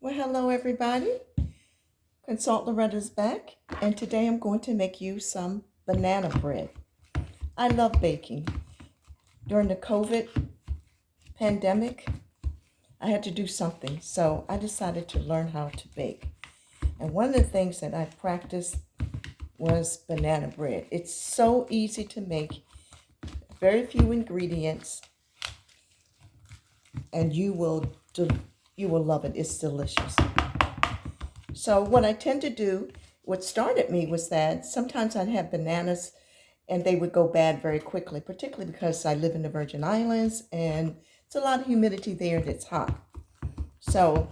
Well, hello everybody. Consult Loretta's back, and today I'm going to make you some banana bread. I love baking. During the COVID pandemic, I had to do something, so I decided to learn how to bake. And one of the things that I practiced was banana bread. It's so easy to make, very few ingredients, and you will love it. It's delicious. So what I tend to do, what started me was that sometimes I'd have bananas and they would go bad very quickly, particularly because I live in the Virgin Islands and it's a lot of humidity there and it's hot. So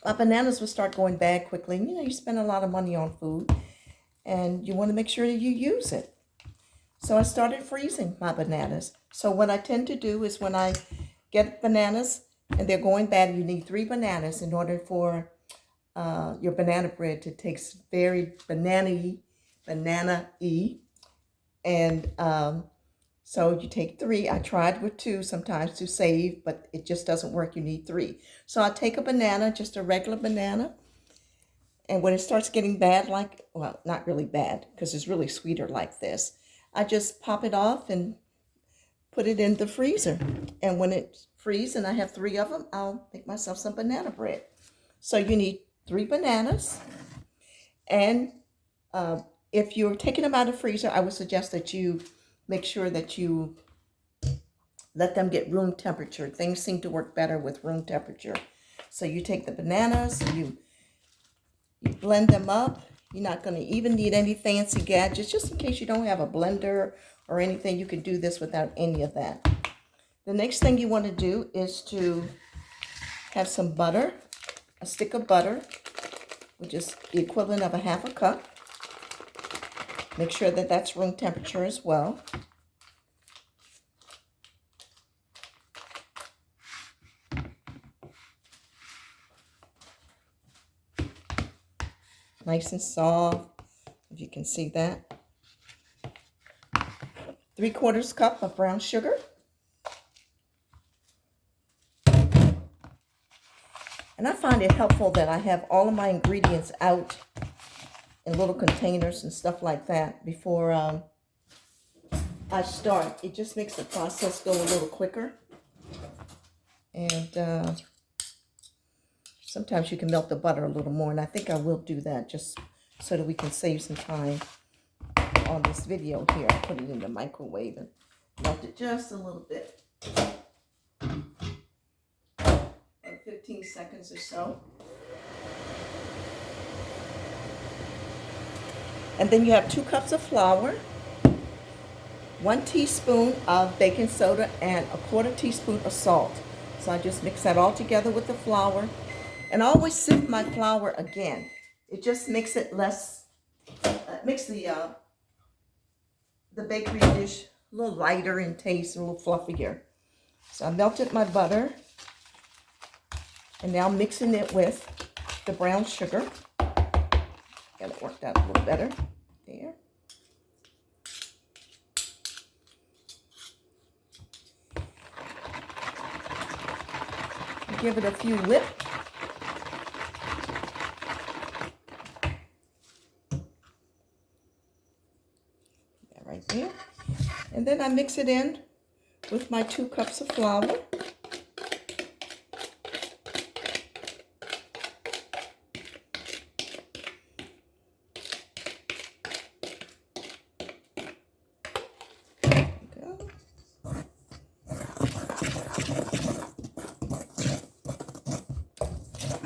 my bananas would start going bad quickly. And, you spend a lot of money on food and you want to make sure that you use it. So I started freezing my bananas. So what I tend to do is when I get bananas and they're going bad, you need 3 bananas in order for your banana bread to taste very banana-y. And so you take 3. I tried with 2 sometimes to save, but it just doesn't work. You need 3. So I take a banana, just a regular banana. And when it starts getting bad, well, not really bad, because it's really sweeter like this, I just pop it off and put it in the freezer. And when it freezes and I have 3 of them, I'll make myself some banana bread. So you need 3 bananas. And if you're taking them out of the freezer, I would suggest that you make sure that you let them get room temperature. Things seem to work better with room temperature. So you take the bananas, you blend them up. You're not going to even need any fancy gadgets. Just in case you don't have a blender or anything, you can do this without any of that. The next thing you want to do is to have some butter, a stick of butter, which is the equivalent of a half a cup. Make sure that that's room temperature as well. Nice and soft, if you can see that. 3/4 cup of brown sugar. And I find it helpful that I have all of my ingredients out in little containers and stuff like that before I start. It just makes the process go a little quicker. And sometimes you can melt the butter a little more, and I think I will do that just so that we can save some time on this video here. I'll put it in the microwave and melt it just a little bit. 15 seconds or so. And then you have 2 cups of flour, 1 teaspoon of baking soda, and 1/4 teaspoon of salt. So I just mix that all together with the flour. And I always sift my flour again. It just makes it less, makes the bakery dish a little lighter in taste, a little fluffier. So I melted my butter. And now mixing it with the brown sugar. Got it worked out a little better. There. Give it a few whips. That right there. And then I mix it in with my 2 cups of flour.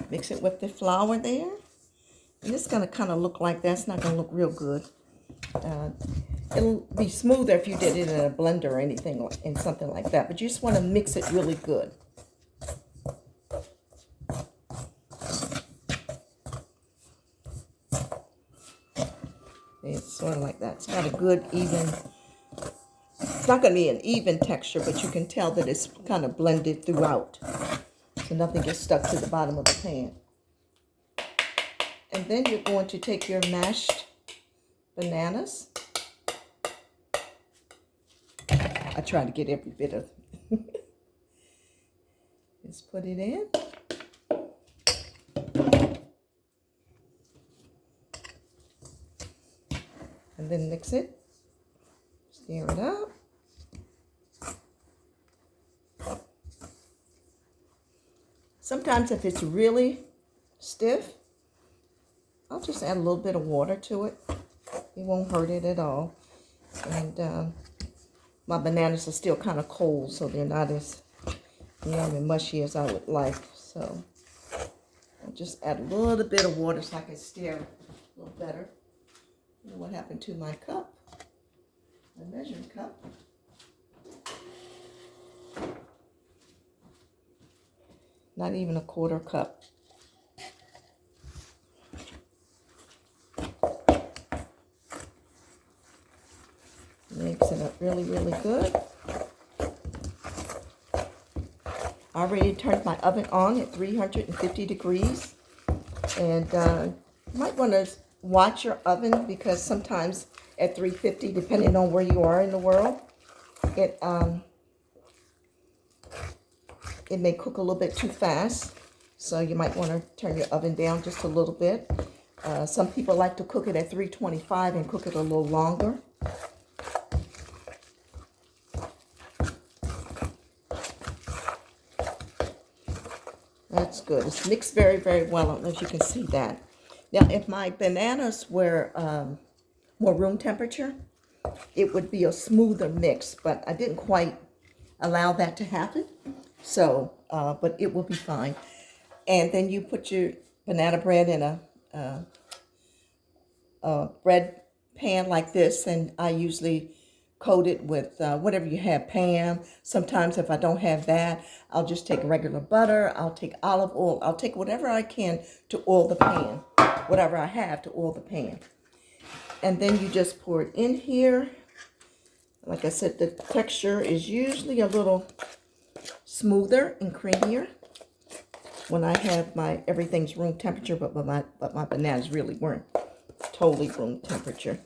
Mix it with the flour there. And it's going to kind of look like that. It's not going to look real good. It'll be smoother if you did it in a blender or anything, in something like that. But you just want to mix it really good. It's sort of like that. It's got a good, even... It's not going to be an even texture, but you can tell that it's kind of blended throughout. So nothing gets stuck to the bottom of the pan. And then you're going to take your mashed bananas. I try to get every bit of Just put it in. then mix it. Stir it up. Sometimes if it's really stiff, I'll just add a little bit of water to it. It won't hurt it at all. And my bananas are still kind of cold, so they're not as warm and mushy as I would like. So I'll just add a little bit of water so I can stir a little better. You know what happened to my cup? My measuring cup. Not even a quarter cup. Mix it up really, really good. I already turned my oven on at 350 degrees. And you might want to watch your oven, because sometimes at 350, depending on where you are in the world, it may cook a little bit too fast. So you might want to turn your oven down just a little bit. Some people like to cook it at 325 and cook it a little longer. That's good. It's mixed very, very well. I don't know if you can see that. Now, if my bananas were more room temperature, it would be a smoother mix, but I didn't quite allow that to happen. So, but it will be fine. And then you put your banana bread in a bread pan like this, and I usually coat it with whatever you have, Pam. Sometimes if I don't have that, I'll just take regular butter. I'll take olive oil. I'll take whatever I can to oil the pan, whatever I have to oil the pan. And then you just pour it in here. Like I said, the texture is usually a little smoother and creamier when I have my everything's room temperature, but my bananas really weren't totally room temperature.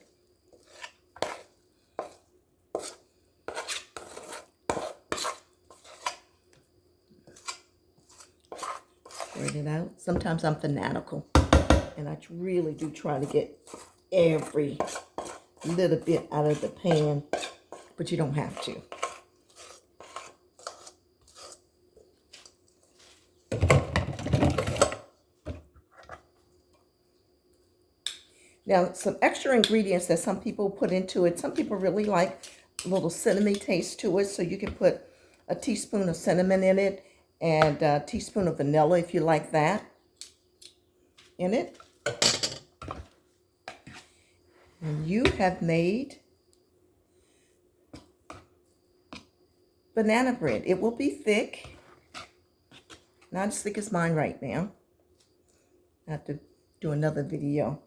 Spread it out. Sometimes I'm fanatical, and I really do try to get every little bit out of the pan, but you don't have to. Now, some extra ingredients that some people put into it. Some people really like a little cinnamon taste to it, so you can put a teaspoon of cinnamon in it and a teaspoon of vanilla if you like that in it. And you have made banana bread. It will be thick, not as thick as mine right now. I have to do another video.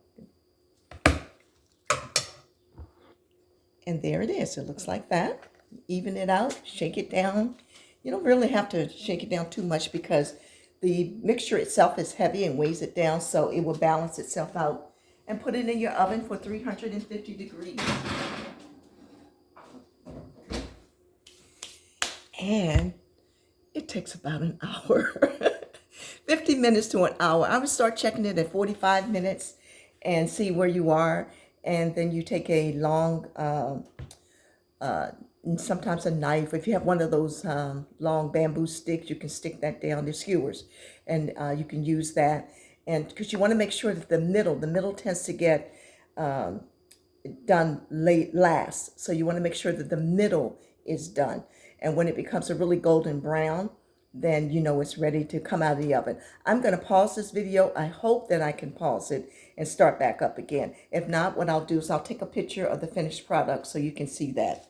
And there it is. It looks like that. Even it out, shake it down. You don't really have to shake it down too much because the mixture itself is heavy and weighs it down, so it will balance itself out. And put it in your oven for 350 degrees. And it takes about an hour. 50 minutes to an hour. I would start checking it at 45 minutes and see where you are. And then you take a long, sometimes a knife. If you have one of those long bamboo sticks, you can stick that down. There's skewers, and you can use that. And because you want to make sure that the middle tends to get done last. So you want to make sure that the middle is done. And when it becomes a really golden brown, then you know it's ready to come out of the oven. I'm going to pause this video. I hope that I can pause it and start back up again. If not, what I'll do is I'll take a picture of the finished product so you can see that.